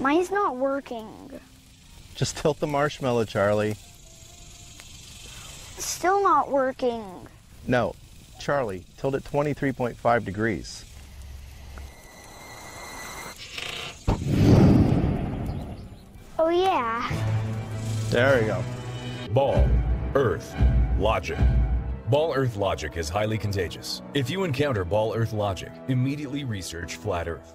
Mine's not working. Just tilt the marshmallow, Charlie. Still not working. No, Charlie, tilt it 23.5 degrees. Oh yeah. There you go. Ball, Earth, Logic. Ball Earth logic is highly contagious. If you encounter Ball Earth logic, immediately research Flat Earth.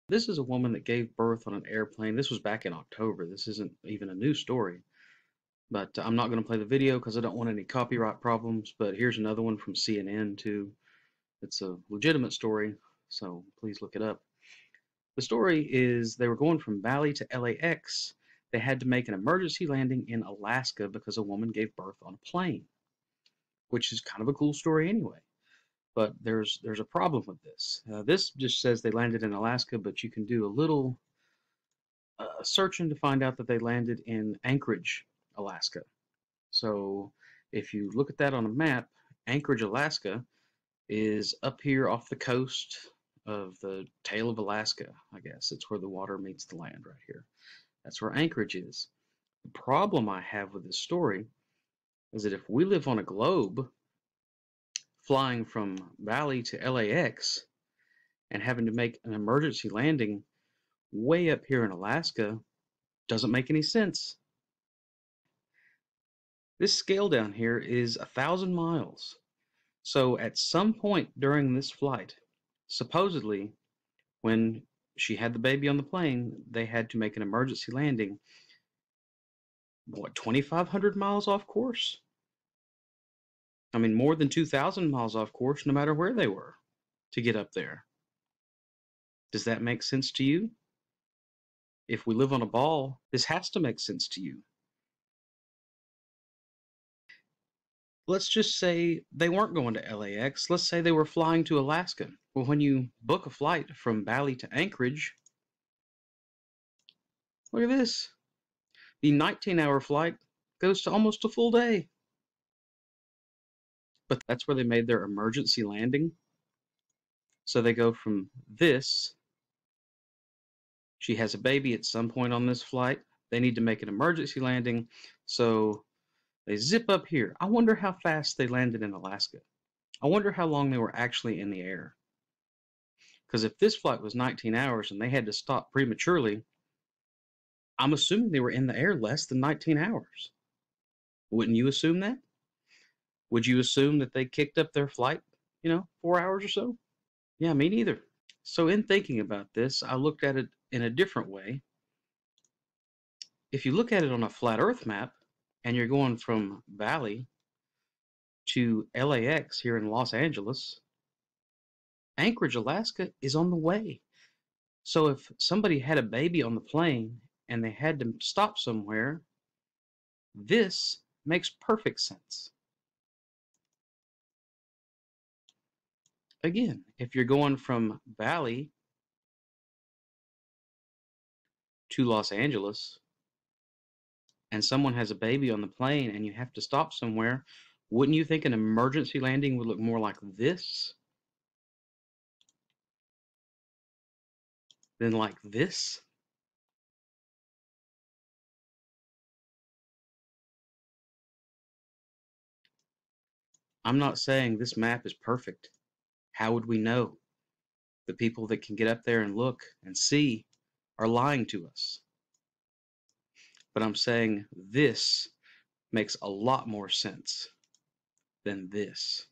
This is a woman that gave birth on an airplane. This was back in October. This isn't even a new story. But I'm not going to play the video because I don't want any copyright problems. But here's another one from CNN too. It's a legitimate story, so please look it up. The story is they were going from Bali to LAX. They had to make an emergency landing in Alaska because a woman gave birth on a plane, which is kind of a cool story anyway. But there's a problem with this. This just says they landed in Alaska, but you can do a little searching to find out that they landed in Anchorage, Alaska. So if you look at that on a map, Anchorage, Alaska is up here off the coast of the tail of Alaska, I guess. It's where the water meets the land right here. That's where Anchorage is. The problem I have with this story is that if we live on a globe, flying from Bali to LAX and having to make an emergency landing way up here in Alaska doesn't make any sense. This scale down here is 1,000 miles. So at some point during this flight, supposedly when she had the baby on the plane, they had to make an emergency landing, what, 2,500 miles off course? I mean, more than 2,000 miles off course, no matter where they were, to get up there. Does that make sense to you? If we live on a ball, this has to make sense to you. Let's just say they weren't going to LAX. Let's say they were flying to Alaska. Well, when you book a flight from Bali to Anchorage, look at this. The 19-hour flight goes to almost a full day. But that's where they made their emergency landing. So they go from this. She has a baby at some point on this flight. They need to make an emergency landing. So they zip up here. I wonder how fast they landed in Alaska. I wonder how long they were actually in the air. Because if this flight was 19 hours and they had to stop prematurely, I'm assuming they were in the air less than 19 hours. Wouldn't you assume that? Would you assume that they kicked up their flight, 4 hours or so? Yeah, me neither. So in thinking about this, I looked at it in a different way. If you look at it on a flat Earth map, and you're going from Bali to LAX here in Los Angeles, Anchorage, Alaska is on the way. So if somebody had a baby on the plane and they had to stop somewhere, this makes perfect sense. Again, if you're going from Bali to Los Angeles and someone has a baby on the plane and you have to stop somewhere, wouldn't you think an emergency landing would look more like this than like this? I'm not saying this map is perfect. How would we know? The people that can get up there and look and see are lying to us. But I'm saying this makes a lot more sense than this.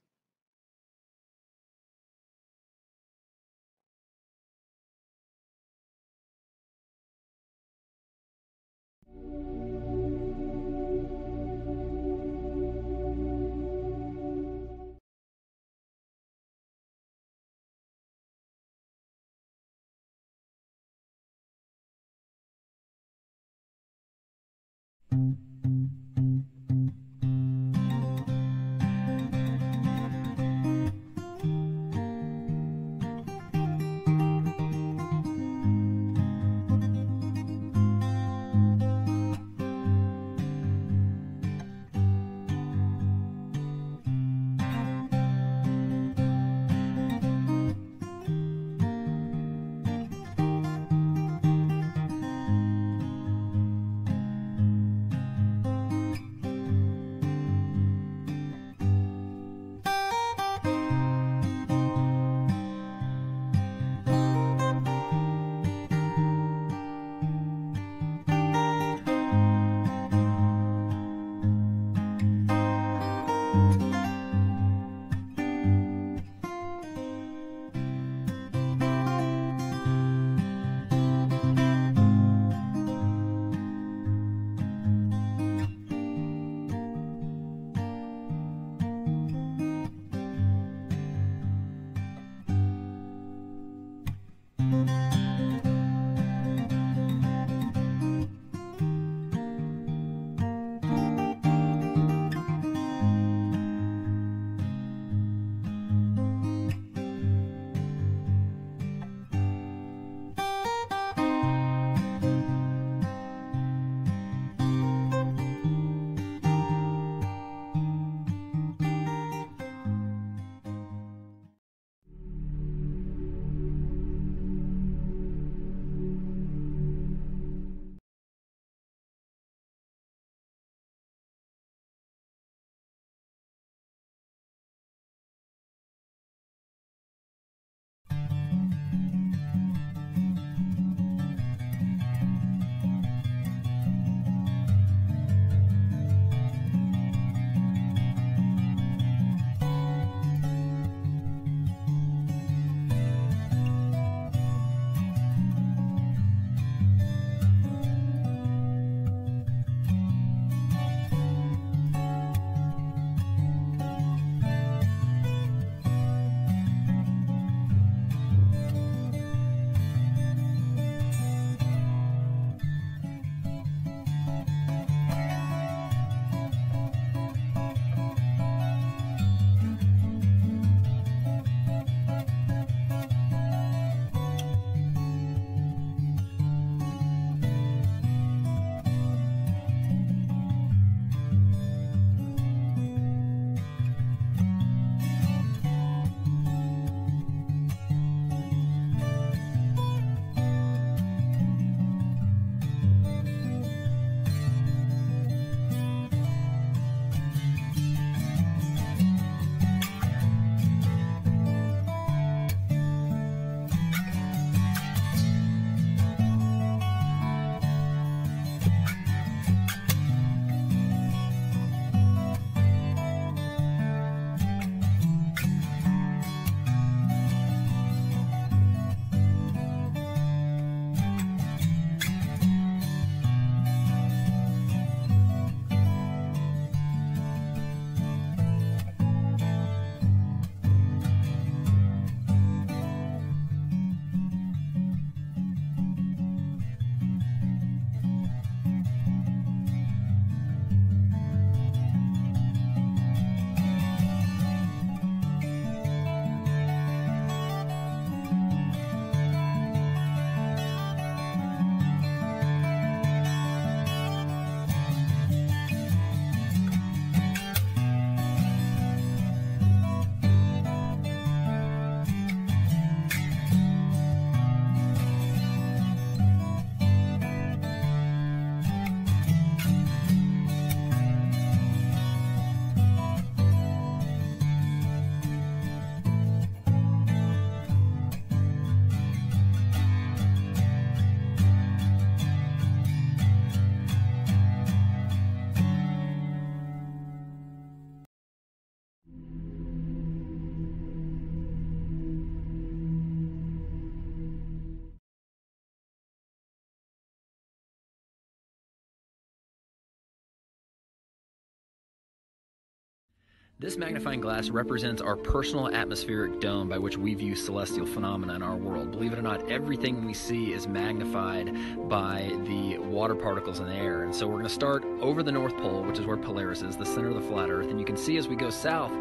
This magnifying glass represents our personal atmospheric dome by which we view celestial phenomena in our world. Believe it or not, everything we see is magnified by the water particles in the air. And so we're going to start over the North Pole, which is where Polaris is, the center of the flat Earth. And you can see as we go south,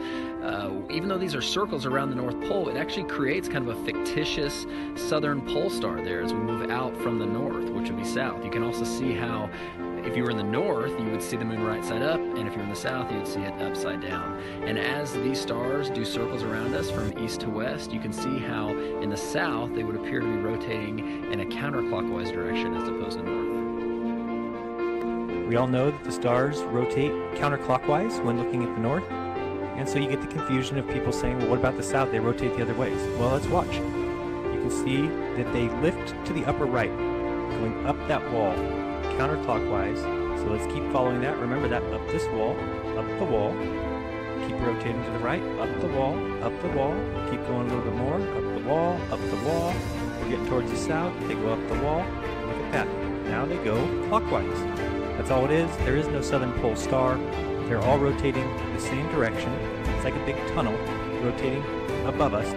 even though these are circles around the North Pole, it actually creates kind of a fictitious southern pole star there as we move out from the north, which would be south. You can also see how if you were in the north, you would see the moon right side up, and if you're in the south, you would see it upside down. And as these stars do circles around us from east to west, you can see how in the south they would appear to be rotating in a counterclockwise direction as opposed to north. We all know that the stars rotate counterclockwise when looking at the north, and so you get the confusion of people saying, well, what about the south? They rotate the other ways. Well, let's watch. You can see that they lift to the upper right, going up that wall, counterclockwise. So let's keep following that. Remember that, up this wall, up the wall. Keep rotating to the right, up the wall, keep going a little bit more, up the wall, up the wall. We're getting towards the south, they go up the wall. Look at that. Now they go clockwise. That's all it is. There is no southern pole star. They're all rotating the same direction. It's like a big tunnel rotating above us.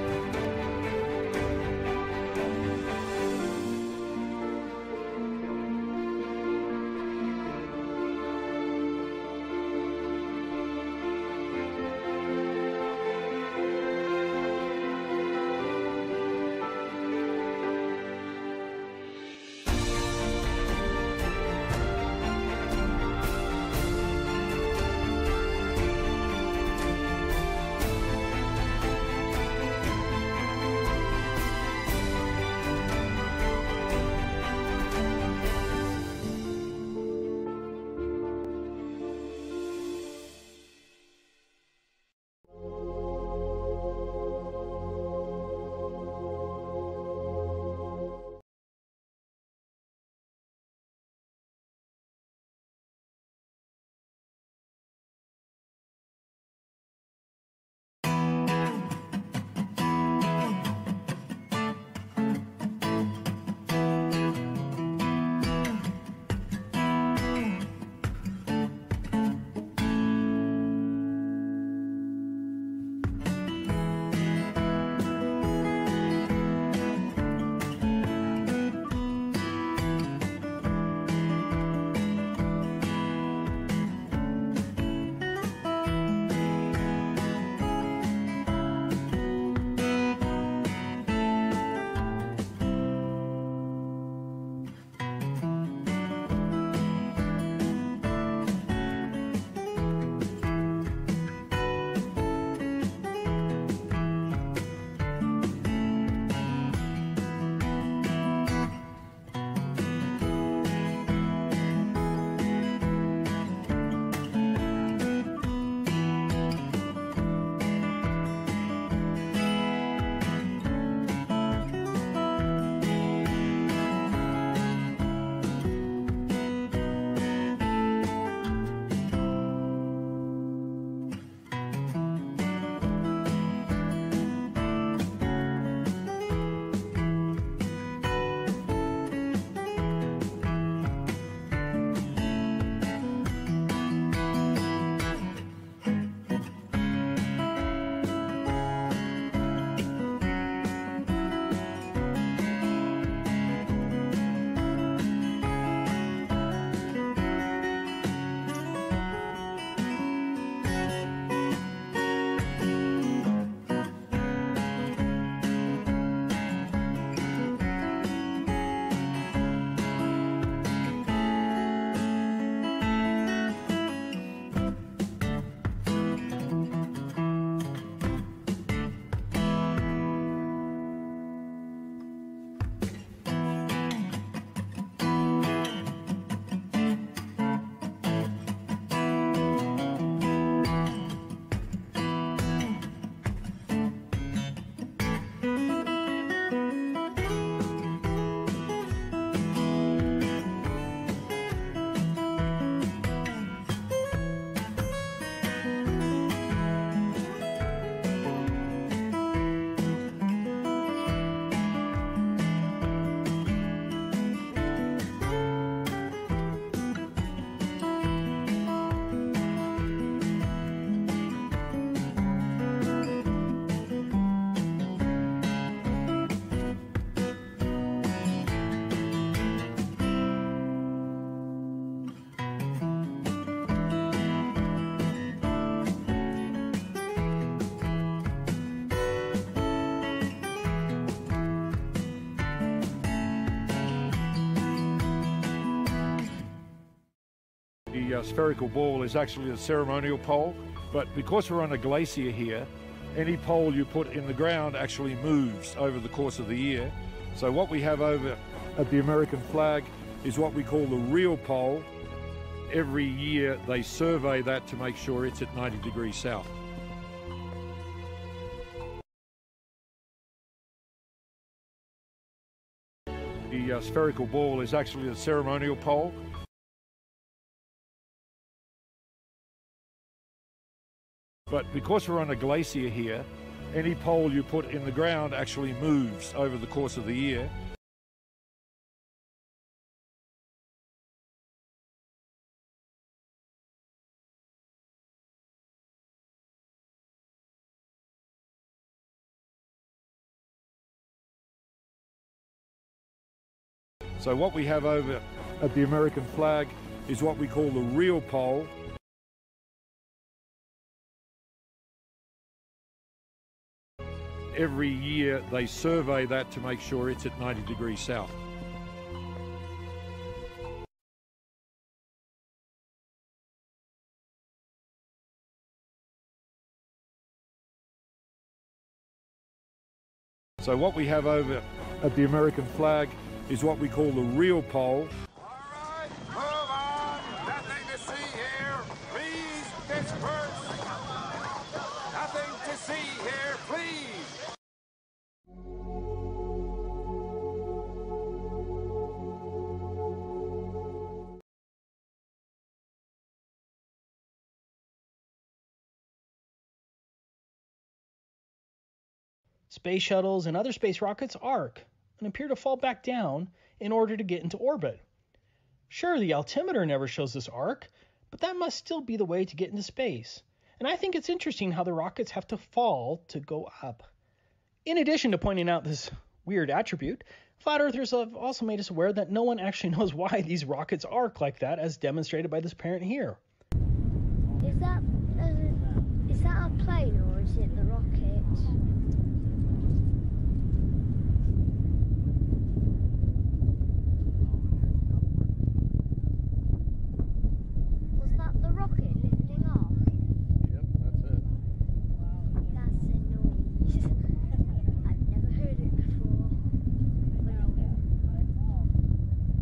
The spherical ball is actually a ceremonial pole, but because we're on a glacier here, any pole you put in the ground actually moves over the course of the year. So what we have over at the American flag is what we call the real pole. Every year they survey that to make sure it's at 90 degrees south. The spherical ball is actually a ceremonial pole. But because we're on a glacier here, any pole you put in the ground actually moves over the course of the year. So what we have over at the American flag is what we call the real pole. Every year they survey that to make sure it's at 90 degrees south. So what we have over at the American flag is what we call the real pole. All right, move on. Nothing to see here. Please disperse. Nothing to see here, please. Space shuttles and other space rockets arc and appear to fall back down in order to get into orbit. Sure, the altimeter never shows this arc, but that must still be the way to get into space. And I think it's interesting how the rockets have to fall to go up. In addition to pointing out this weird attribute, flat earthers have also made us aware that no one actually knows why these rockets arc like that, as demonstrated by this parent here. Is that a plane or is it the rocket? Was that the rocket lifting off? Yep, that's it. That's a noise. I've never heard it before.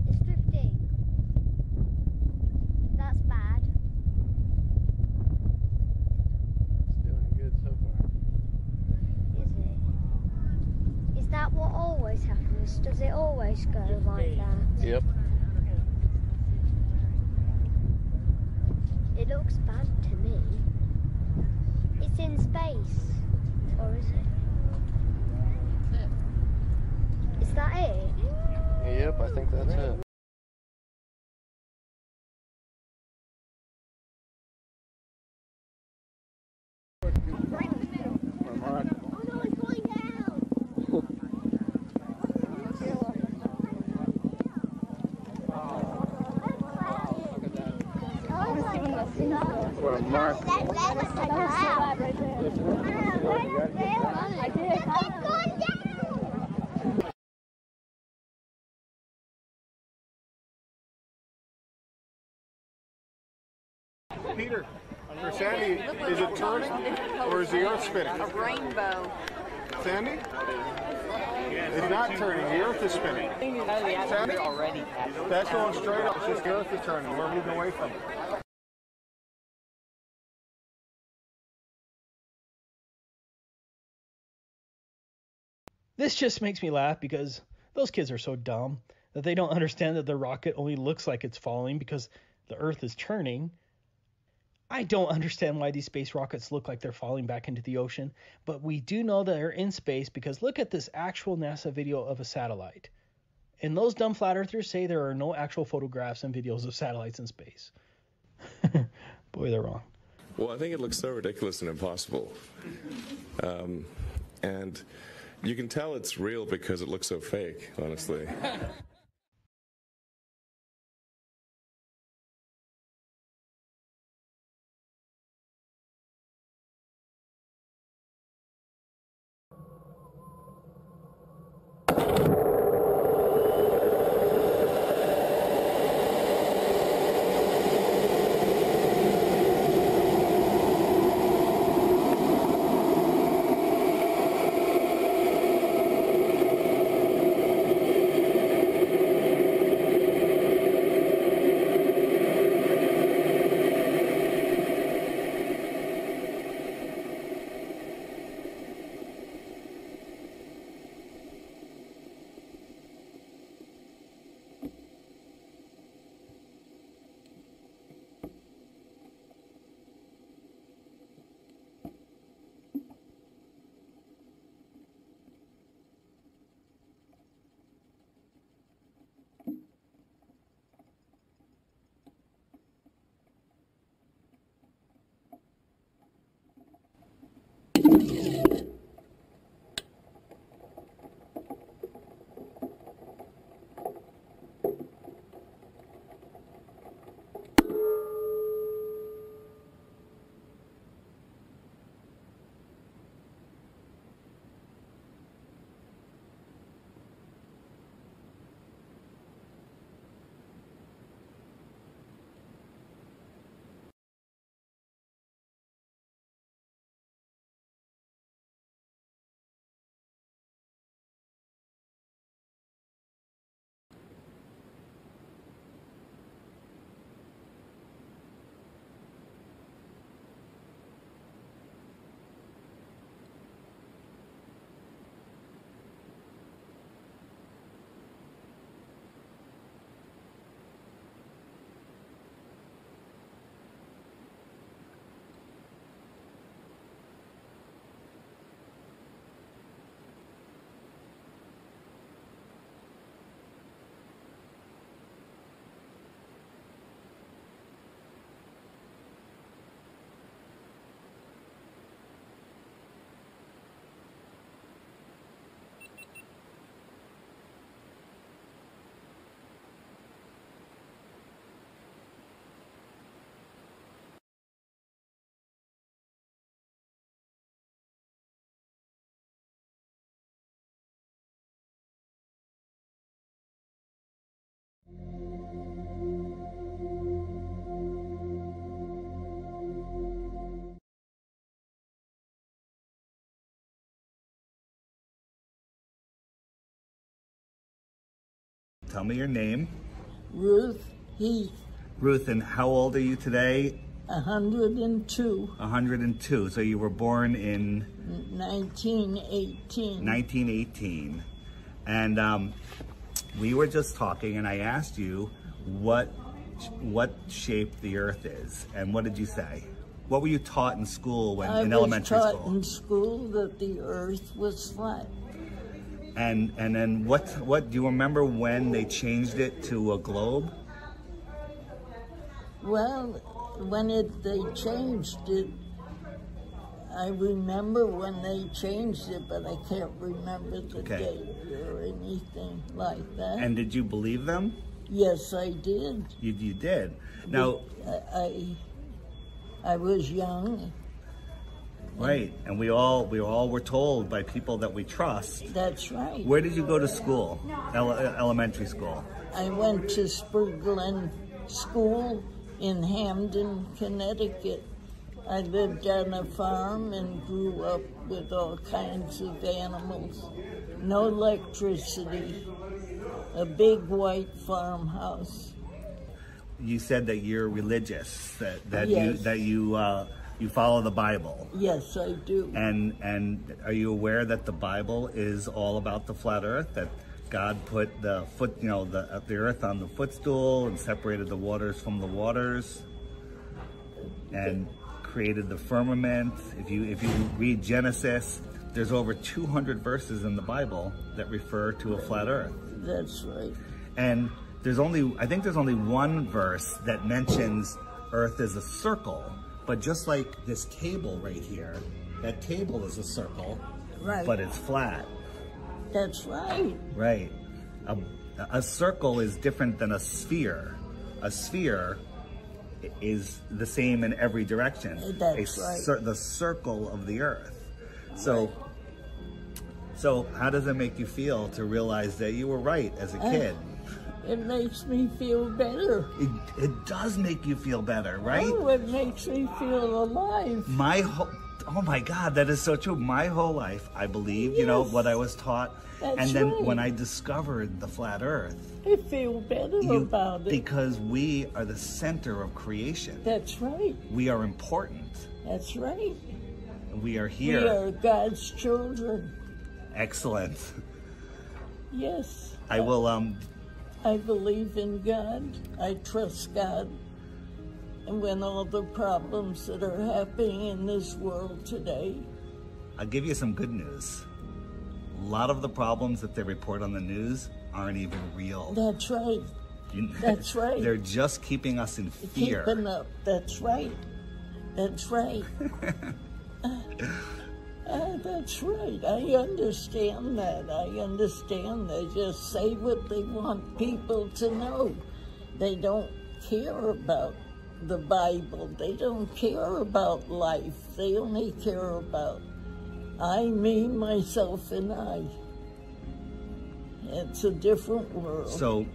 It's drifting. That's bad. It's doing good so far. Is it? Is that what always happens? Does it always go like that? Yep. It looks bad to me. It's in space. Or is it? Is that it? Yep, I think that's it. Right in the middle. Oh no, it's going down. Well, Mark. I did. It's going down. Peter, for Sandy, is it turning or is the Earth spinning? A rainbow. Sandy? It's not turning, the Earth is spinning. Sandy? That's going straight up, it's just the Earth is turning, we're moving away from it. This just makes me laugh because those kids are so dumb that they don't understand that the rocket only looks like it's falling because the Earth is turning. I don't understand why these space rockets look like they're falling back into the ocean, but we do know that they're in space because look at this actual NASA video of a satellite. And those dumb flat earthers say there are no actual photographs and videos of satellites in space. Boy, they're wrong. Well, I think it looks so ridiculous and impossible. And you can tell it's real because it looks so fake, honestly. tell me your name. Ruth Heath. Ruth, and how old are you today? 102. 102. So you were born in 1918. 1918. And we were just talking, and I asked you what shape the Earth is, and what did you say? What were you taught in school in elementary school? I was taught in school that the Earth was flat. And then what do you remember when they changed it to a globe? Well, when they changed it, I remember when they changed it, but I can't remember the date or anything like that. And did you believe them? Yes, I did. You did. Now, I was young. Right, and we all were told by people that we trust. That's right. Where did you go to school? Elementary school? I went to Spur Glen School in Hamden, Connecticut. I lived on a farm and grew up with all kinds of animals. No electricity. A big white farmhouse. You said that you're religious, that yes. you follow the Bible. Yes, I do. And are you aware that the Bible is all about the flat Earth? That God put the earth on the footstool and separated the waters from the waters, and created the firmament. If you read Genesis, there's over 200 verses in the Bible that refer to a flat Earth. That's right. And I think there's only one verse that mentions Earth as a circle, but just like this table right here, that table is a circle, right, but it's flat. That's right. Right. A circle is different than a sphere. A sphere is the same in every direction. That's right. The circle of the Earth. So how does it make you feel to realize that you were right as a kid? It makes me feel better. It does make you feel better, right? Oh, it makes me feel alive. Oh my God, that is so true. My whole life, I believe, yes. What I was taught. That's and then right. when I discovered the flat Earth, I feel better about it. Because we are the center of creation. That's right. We are important. That's right. We are here. We are God's children. Excellent. Yes. I will, I believe in God. I trust God. And when all the problems that are happening in this world today, I'll give you some good news. A lot of the problems that they report on the news aren't even real. That's right. That's right. They're just keeping us in fear. Keeping up. That's right. That's right. That's right. I understand that. I understand. They just say what they want people to know. They don't care about the Bible. They don't care about life. They only care about I, me, myself, and I. It's a different world. So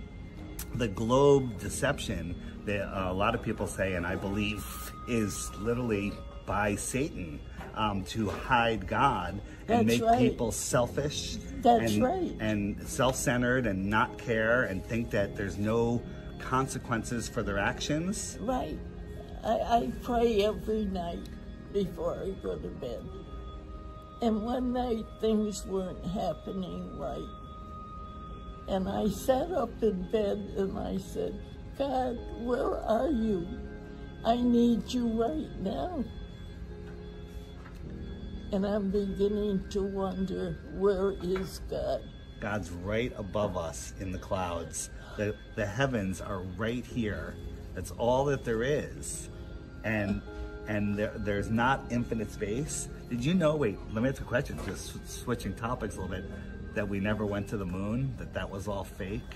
the globe deception that a lot of people say, and I believe, is literally by Satan to hide God and make people selfish and self-centered and not care and think that there's no consequences for their actions. Right. I pray every night before I go to bed. And one night things weren't happening right. And I sat up in bed and I said, God, where are you? I need you right now. And I'm beginning to wonder, where is God? God's right above us in the clouds. The heavens are right here. That's all that there is. And there's not infinite space. Did you know, wait, let me ask a question, just switching topics a little bit, that we never went to the moon, that was all fake?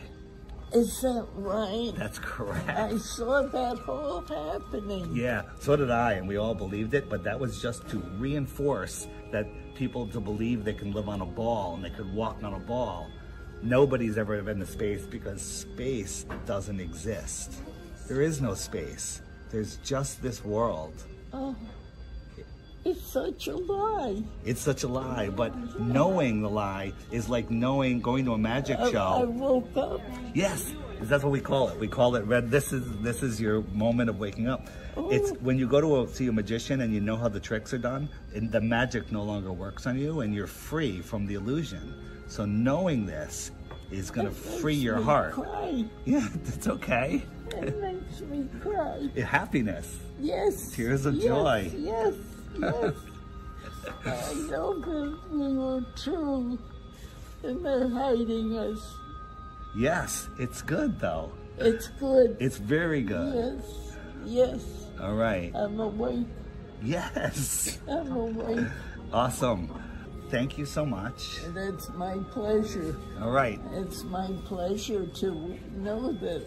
Is that right? That's correct. I saw that all happening. Yeah, so did I, and we all believed it, but that was just to reinforce that people to believe they can live on a ball and they could walk on a ball. Nobody's ever been to space because space doesn't exist. There is no space. There's just this world. Oh. It's such a lie. It's such a lie, but knowing the lie is like going to a magic I show. woke up. Yes, that's what we call it. We call it red. This is your moment of waking up. It's when you go to see a magician and you know how the tricks are done, and the magic no longer works on you, and you're free from the illusion. So knowing this is going to free your heart. Cry. Yeah, that's okay. It makes me cry. Happiness. Yes. Tears of yes, joy. Yes. Yes. I know that we were true, and they're hiding us. Yes, it's good though. It's good. It's very good. Yes. Yes. All right. I'm awake. Yes. I'm awake. Awesome. Thank you so much. And it's my pleasure. All right. It's my pleasure to know that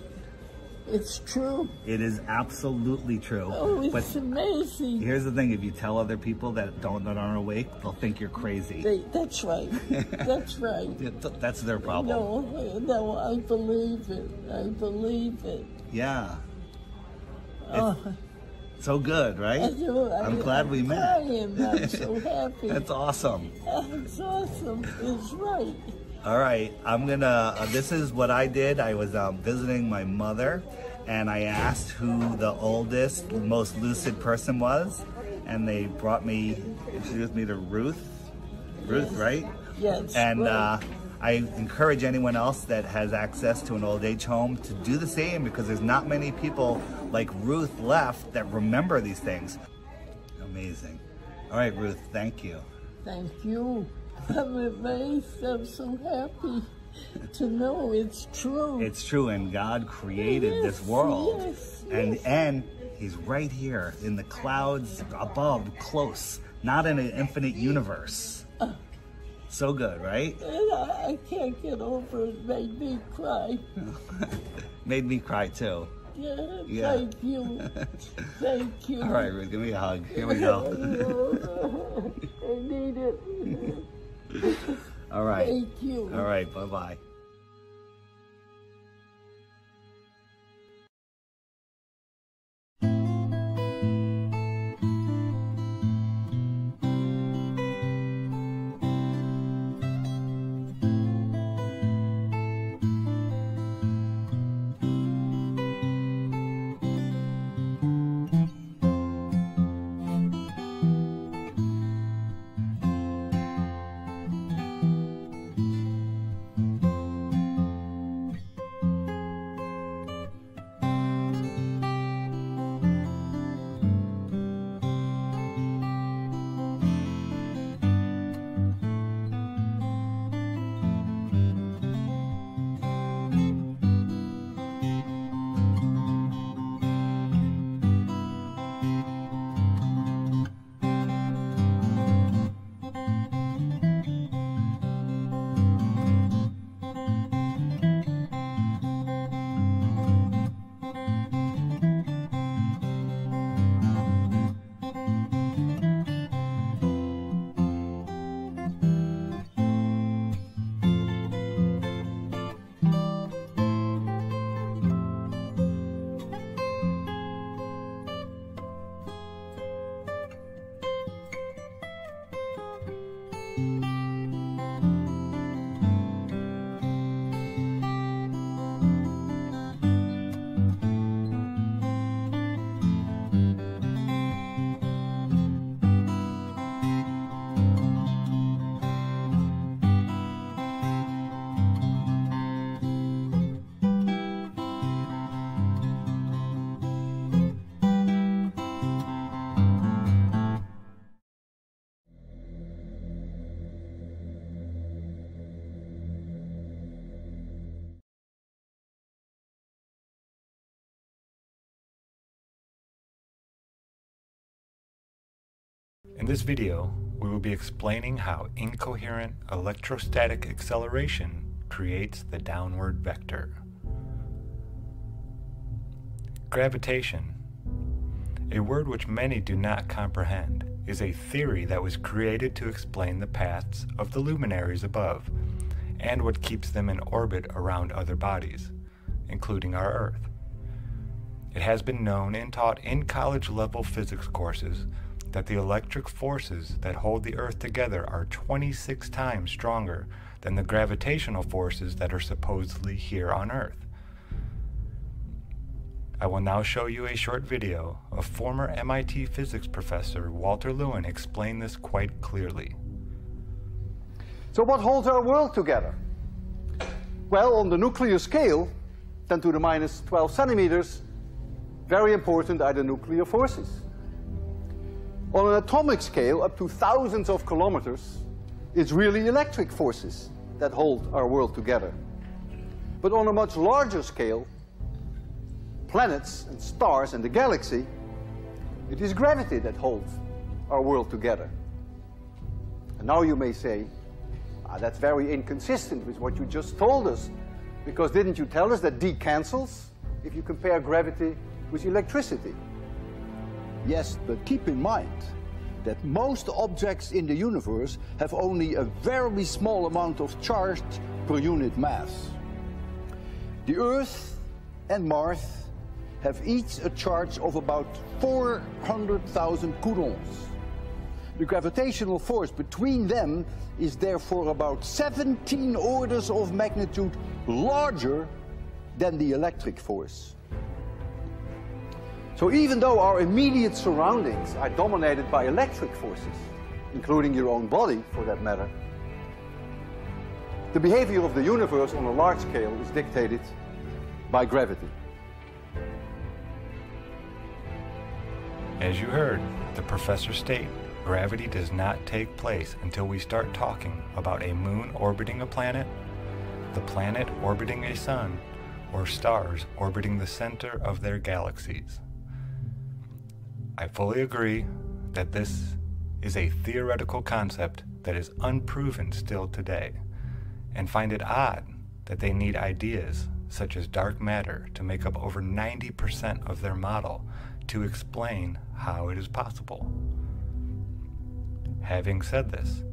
it's true. It is absolutely true. Oh, it's amazing. Here's the thing: if you tell other people that aren't awake, they'll think you're crazy. That's right. That's right. That's their problem. No, I believe it. I believe it. Yeah. Oh. So good, right? I'm glad we met. I'm so happy. That's awesome. That's awesome. It's right. All right, I'm gonna, this is what I did. I was visiting my mother, and I asked who the oldest, most lucid person was, and they introduced me to Ruth. Ruth, right? Yes. And right. I encourage anyone else that has access to an old age home to do the same, because there's not many people like Ruth left that remember these things. Amazing. All right, Ruth, thank you. Thank you. I'm amazed. I'm so happy to know it's true. It's true, and God created this world. Yes, and He's right here in the clouds above, close, not in an infinite universe. So good, right? I can't get over it. Made me cry. Made me cry too. Yeah. Thank you. Thank you. All right, Ruth, give me a hug. Here we go. I need it. All right. Thank you. All right, bye-bye. In this video, we will be explaining how incoherent electrostatic acceleration creates the downward vector. Gravitation, a word which many do not comprehend, is a theory that was created to explain the paths of the luminaries above and what keeps them in orbit around other bodies, including our Earth. It has been known and taught in college-level physics courses that the electric forces that hold the Earth together are 26 times stronger than the gravitational forces that are supposedly here on Earth. I will now show you a short video of former MIT physics professor Walter Lewin explain this quite clearly. So what holds our world together? Well, on the nuclear scale, 10 to the minus 12 centimeters, very important are the nuclear forces. On an atomic scale, up to thousands of kilometers, it's really electric forces that hold our world together. But on a much larger scale, planets and stars and the galaxy, it is gravity that holds our world together. And now you may say, that's very inconsistent with what you just told us, because didn't you tell us that D cancels if you compare gravity with electricity? Yes, but keep in mind that most objects in the universe have only a very small amount of charge per unit mass. The Earth and Mars have each a charge of about 400,000 coulombs. The gravitational force between them is therefore about 17 orders of magnitude larger than the electric force. So even though our immediate surroundings are dominated by electric forces, including your own body for that matter, the behavior of the universe on a large scale is dictated by gravity. As you heard the professor state, gravity does not take place until we start talking about a moon orbiting a planet, the planet orbiting a sun, or stars orbiting the center of their galaxies. I fully agree that this is a theoretical concept that is unproven still today, and find it odd that they need ideas such as dark matter to make up over 90% of their model to explain how it is possible. Having said this,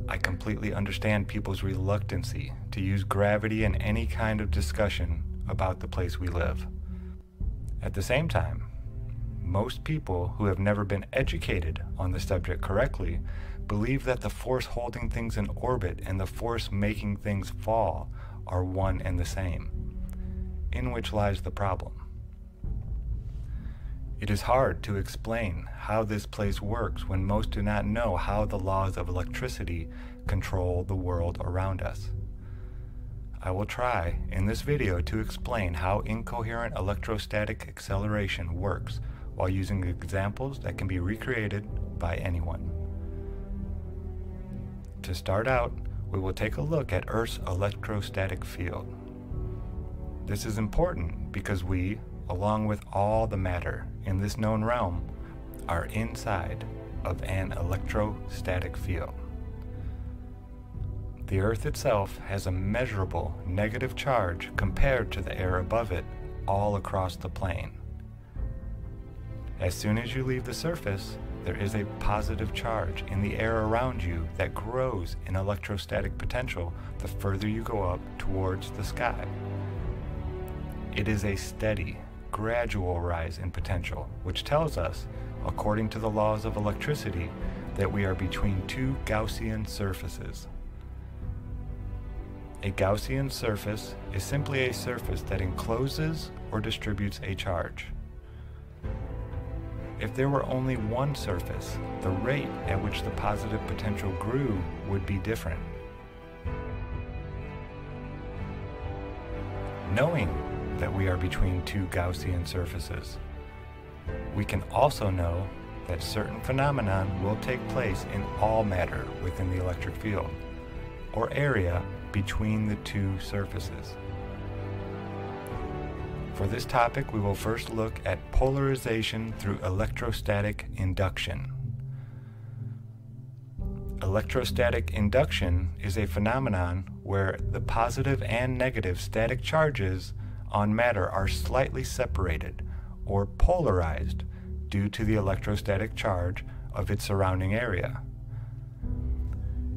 I completely understand people's reluctancy to use gravity in any kind of discussion about the place we live. At the same time, most people who have never been educated on the subject correctly believe that the force holding things in orbit and the force making things fall are one and the same, in which lies the problem. It is hard to explain how this place works when most do not know how the laws of electricity control the world around us. I will try in this video to explain how incoherent electrostatic acceleration works while using examples that can be recreated by anyone. To start out, we will take a look at Earth's electrostatic field. This is important because we, along with all the matter in this known realm, are inside of an electrostatic field. The Earth itself has a measurable negative charge compared to the air above it all across the plane. As soon as you leave the surface, there is a positive charge in the air around you that grows in electrostatic potential the further you go up towards the sky. It is a steady, gradual rise in potential, which tells us, according to the laws of electricity, that we are between two Gaussian surfaces. A Gaussian surface is simply a surface that encloses or distributes a charge. If there were only one surface, the rate at which the positive potential grew would be different. Knowing that we are between two Gaussian surfaces, we can also know that certain phenomenon will take place in all matter within the electric field, or area between the two surfaces. For this topic, we will first look at polarization through electrostatic induction. Electrostatic induction is a phenomenon where the positive and negative static charges on matter are slightly separated or polarized due to the electrostatic charge of its surrounding area.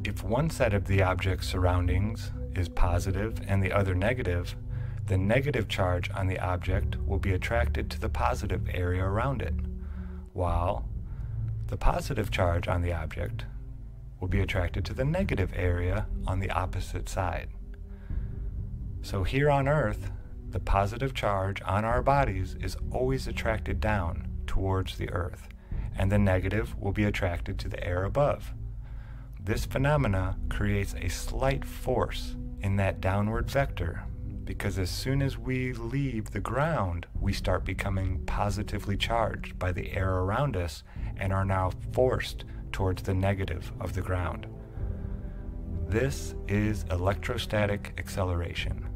If one set of the object's surroundings is positive and the other negative, the negative charge on the object will be attracted to the positive area around it, while The positive charge on the object will be attracted to the negative area on the opposite side. So here on Earth, the positive charge on our bodies is always attracted down towards the Earth, and the negative will be attracted to the air above. This phenomena creates a slight force in that downward vector, because as soon as we leave the ground, we start becoming positively charged by the air around us and are now forced towards the negative of the ground. This is electrostatic acceleration.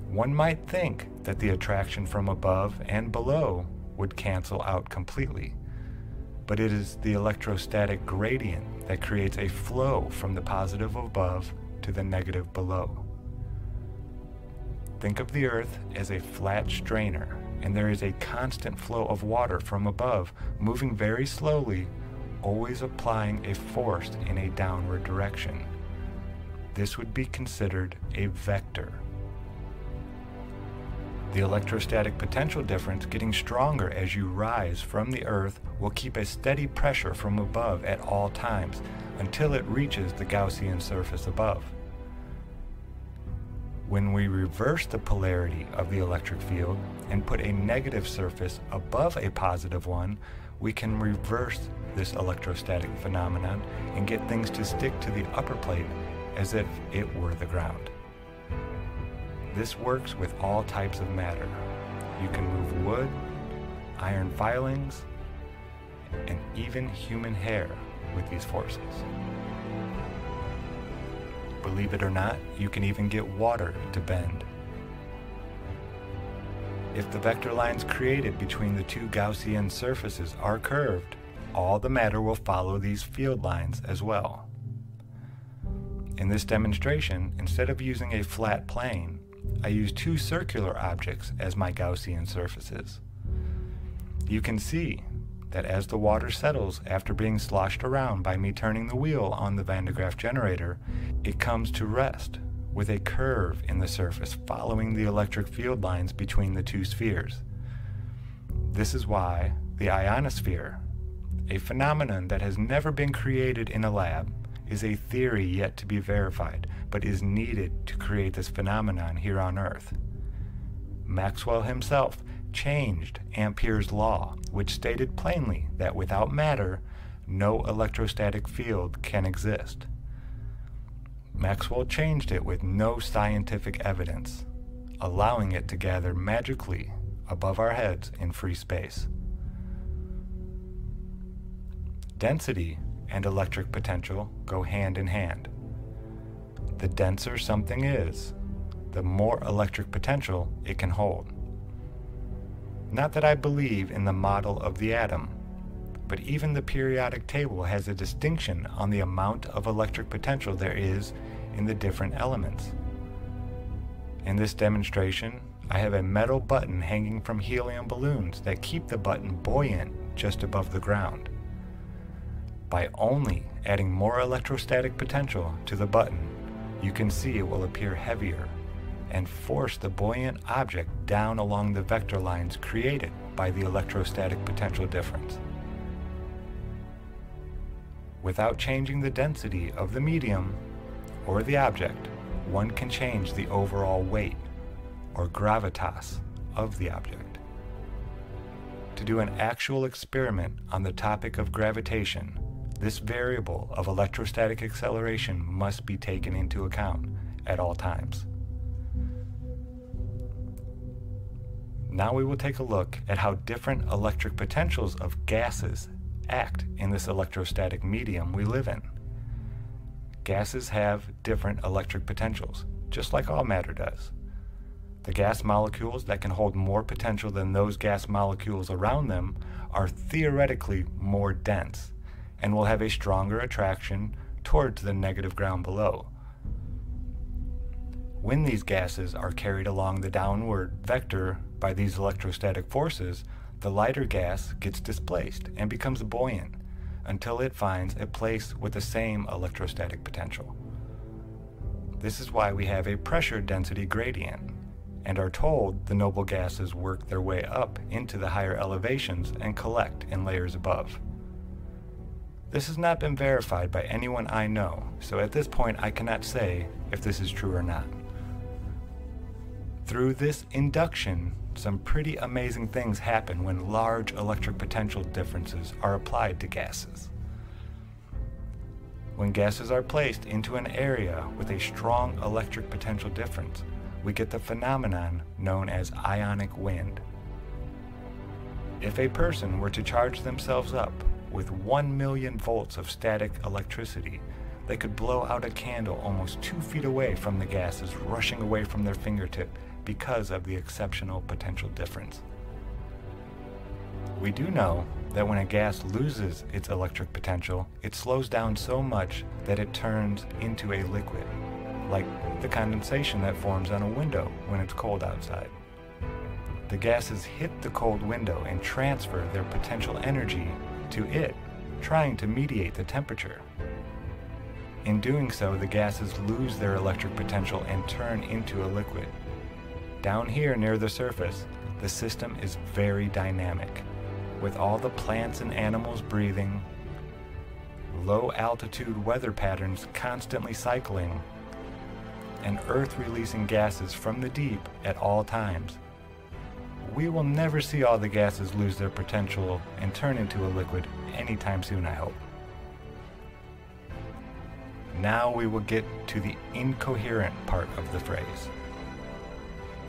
One might think that the attraction from above and below would cancel out completely, but it is the electrostatic gradient that creates a flow from the positive above to the negative below. Think of the Earth as a flat strainer, and there is a constant flow of water from above, moving very slowly, always applying a force in a downward direction. This would be considered a vector. The electrostatic potential difference getting stronger as you rise from the Earth will keep a steady pressure from above at all times until it reaches the Gaussian surface above. When we reverse the polarity of the electric field and put a negative surface above a positive one, we can reverse this electrostatic phenomenon and get things to stick to the upper plate as if it were the ground. This works with all types of matter. You can move wood, iron filings, and even human hair with these forces. Believe it or not, you can even get water to bend. If the vector lines created between the two Gaussian surfaces are curved, all the matter will follow these field lines as well. In this demonstration, instead of using a flat plane, I use two circular objects as my Gaussian surfaces. You can see that as the water settles after being sloshed around by me turning the wheel on the Van de Graaff generator, it comes to rest with a curve in the surface following the electric field lines between the two spheres. This is why the ionosphere, a phenomenon that has never been created in a lab, is a theory yet to be verified, but is needed to create this phenomenon here on Earth. Maxwell himself changed Ampere's law, which stated plainly that without matter, no electrostatic field can exist. Maxwell changed it with no scientific evidence, allowing it to gather magically above our heads in free space. Density and electric potential go hand in hand. The denser something is, the more electric potential it can hold. Not that I believe in the model of the atom, but even the periodic table has a distinction on the amount of electric potential there is in the different elements. In this demonstration, I have a metal button hanging from helium balloons that keep the button buoyant just above the ground. By only adding more electrostatic potential to the button, you can see it will appear heavier and force the buoyant object down along the vector lines created by the electrostatic potential difference. Without changing the density of the medium or the object, one can change the overall weight or gravitas of the object. To do an actual experiment on the topic of gravitation, this variable of electrostatic acceleration must be taken into account at all times. Now we will take a look at how different electric potentials of gases act in this electrostatic medium we live in. Gases have different electric potentials, just like all matter does. The gas molecules that can hold more potential than those gas molecules around them are theoretically more dense and will have a stronger attraction towards the negative ground below. When these gases are carried along the downward vector by these electrostatic forces, the lighter gas gets displaced and becomes buoyant until it finds a place with the same electrostatic potential. This is why we have a pressure density gradient, and are told the noble gases work their way up into the higher elevations and collect in layers above. This has not been verified by anyone I know, so at this point I cannot say if this is true or not. Through this induction, some pretty amazing things happen when large electric potential differences are applied to gases. When gases are placed into an area with a strong electric potential difference, we get the phenomenon known as ionic wind. If a person were to charge themselves up with 1 million volts of static electricity, they could blow out a candle almost 2 feet away from the gases rushing away from their fingertip because of the exceptional potential difference. We do know that when a gas loses its electric potential, it slows down so much that it turns into a liquid, like the condensation that forms on a window when it's cold outside. The gases hit the cold window and transfer their potential energy to it, trying to mediate the temperature. In doing so, the gases lose their electric potential and turn into a liquid. Down here near the surface, the system is very dynamic, with all the plants and animals breathing, low altitude weather patterns constantly cycling, and Earth releasing gases from the deep at all times. We will never see all the gases lose their potential and turn into a liquid anytime soon, I hope. Now we will get to the incoherent part of the phrase.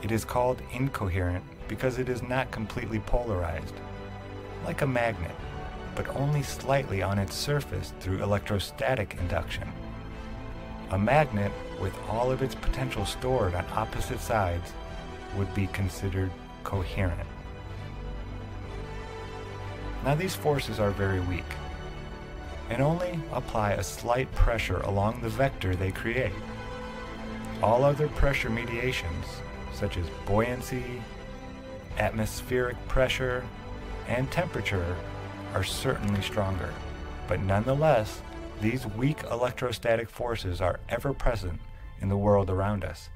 It is called incoherent because it is not completely polarized, like a magnet, but only slightly on its surface through electrostatic induction. A magnet, with all of its potential stored on opposite sides, would be considered coherent. Now these forces are very weak, and only apply a slight pressure along the vector they create. All other pressure mediations, such as buoyancy, atmospheric pressure, and temperature, are certainly stronger, but nonetheless, these weak electrostatic forces are ever present in the world around us,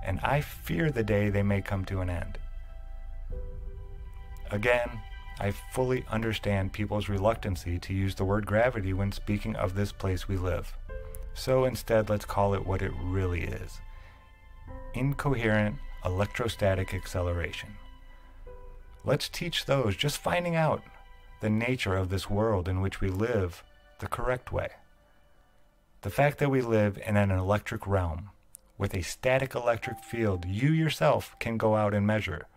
and I fear the day they may come to an end. Again, I fully understand people's reluctancy to use the word gravity when speaking of this place we live, so instead let's call it what it really is: incoherent electrostatic acceleration. Let's teach those just finding out the nature of this world in which we live the correct way. The fact that we live in an electric realm with a static electric field you yourself can go out and measure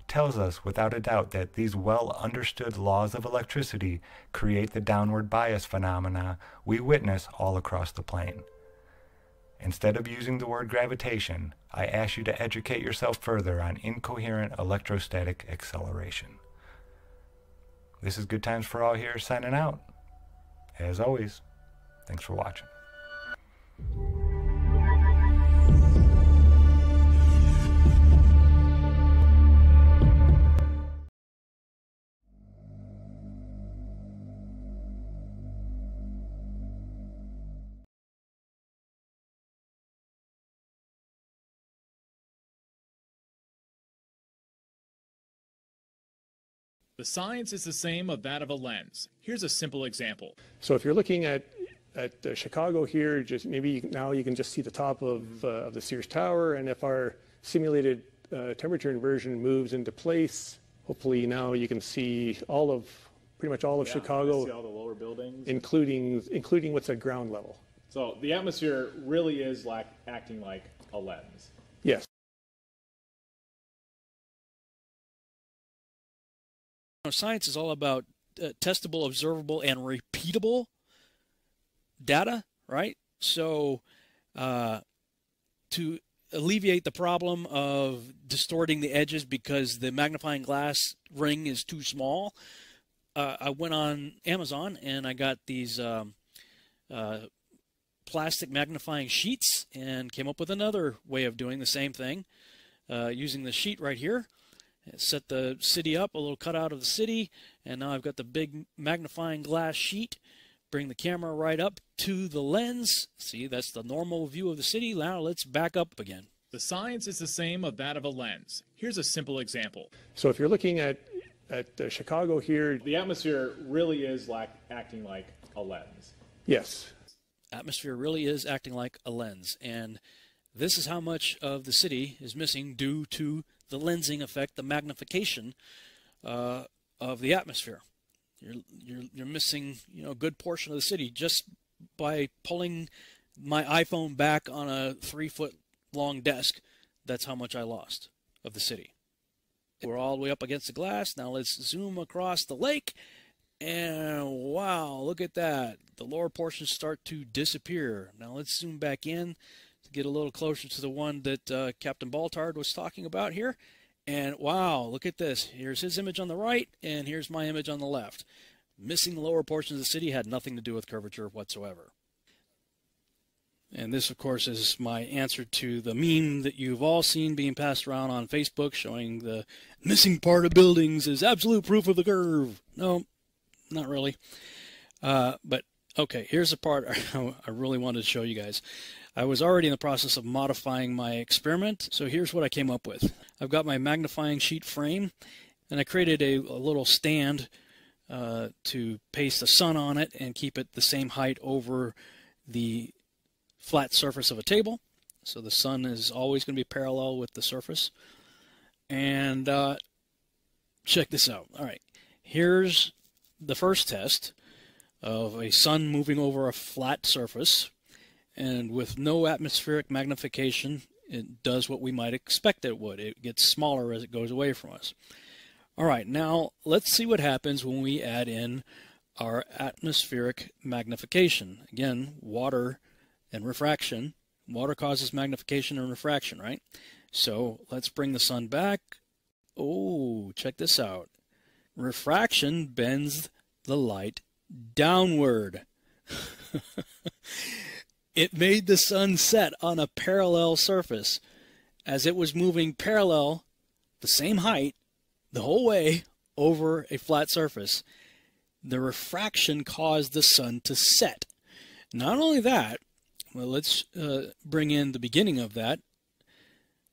tells us without a doubt that these well understood laws of electricity create the downward bias phenomena we witness all across the plane. Instead of using the word gravitation, I ask you to educate yourself further on incoherent electrostatic acceleration. This is Good Times for All here, signing out. As always, thanks for watching. The science is the same of that of a lens. Here's a simple example. So if you're looking at Chicago here, just maybe now you can just see the top of the Sears Tower, and if our simulated temperature inversion moves into place, hopefully now you can see pretty much all of Chicago, see all the lower buildings, including what's at ground level. So the atmosphere really is acting like a lens. Yes. Science is all about testable, observable, and repeatable data, right? So to alleviate the problem of distorting the edges because the magnifying glass ring is too small, I went on Amazon and I got these plastic magnifying sheets and came up with another way of doing the same thing using the sheet right here. Set the city up, a little cutout of the city, and now I've got the big magnifying glass sheet. Bring the camera right up to the lens. See, that's the normal view of the city. Now let's back up again. The science is the same of that of a lens. Here's a simple example. So if you're looking at Chicago here, The atmosphere really is acting like a lens. yes. Atmosphere really is acting like a lens, and this is how much of the city is missing due to the lensing effect, the magnification of the atmosphere. You're missing, a good portion of the city just by pulling my iPhone back on a 3-foot long desk. That's how much I lost of the city. We're all the way up against the glass. Now let's zoom across the lake, and wow, look at that. The lower portions start to disappear. Now let's zoom back in to get a little closer to the one that Captain Baltard was talking about here. And wow, look at this. Here's his image on the right, and here's my image on the left. Missing the lower portions of the city had nothing to do with curvature whatsoever. And this, of course, is my answer to the meme that you've all seen being passed around on Facebook showing the missing part of buildings is absolute proof of the curve. No, not really. But, okay, here's the part I really wanted to show you guys. I was already in the process of modifying my experiment, so here's what I came up with. I've got my magnifying sheet frame, and I created a little stand to paste the sun on it and keep it the same height over the flat surface of a table. So the sun is always going to be parallel with the surface. And check this out. All right, here's the first test of a sun moving over a flat surface. And with no atmospheric magnification, it does what we might expect it would. It gets smaller as it goes away from us. All right, now let's see what happens when we add in our atmospheric magnification. Again, water and refraction. Water causes magnification and refraction, right? So let's bring the sun back. Oh, check this out. Refraction bends the light downward. It made the sun set on a parallel surface as it was moving parallel, the same height, the whole way over a flat surface. The refraction caused the sun to set. Not only that, well, let's bring in the beginning of that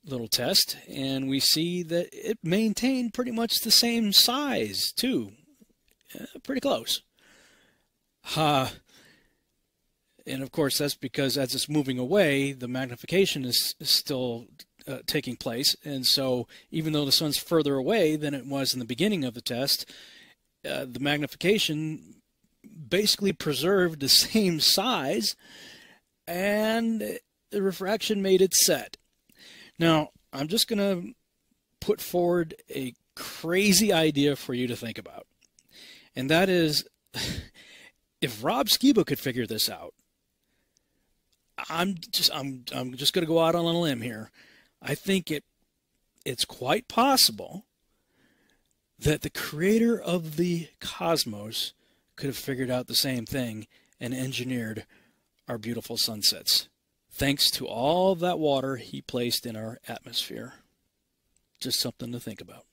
little test, and we see that it maintained pretty much the same size, too. Pretty close. And of course, that's because as it's moving away, the magnification is still taking place. And so even though the sun's further away than it was in the beginning of the test, the magnification basically preserved the same size, and the refraction made it set. Now, I'm just going to put forward a crazy idea for you to think about. And that is, if Rob Skiba could figure this out, I'm just going to go out on a limb here. I think it's quite possible that the creator of the cosmos could have figured out the same thing and engineered our beautiful sunsets, thanks to all of that water he placed in our atmosphere. Just something to think about.